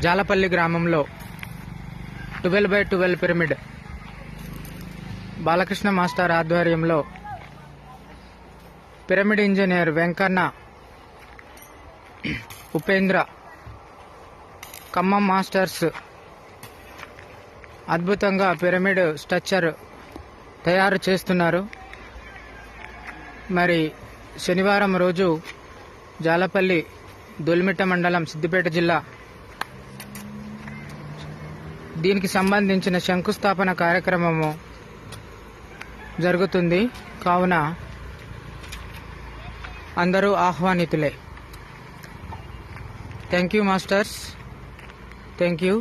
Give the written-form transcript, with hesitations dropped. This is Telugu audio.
జాలపల్లి గ్రామంలో 12x12 పిరమిడ్ బాలకృష్ణ మాస్టర్ ఆధ్వర్యంలో pyramid engineer Venkanna, Upendra, Khammam masters అద్భుతంగా పిరమిడ్ స్ట్రక్చర్ తయారు చేస్తున్నారు. మరి శనివారం రోజు జాలపల్లి, దొలిమిట్ట మండలం, సిద్దిపేట జిల్లా దీనికి సంబంధించిన శంకుస్థాపన కార్యక్రమము జరుగుతుంది. కావున అందరూ ఆహ్వానితులే. Thank you masters. Thank you.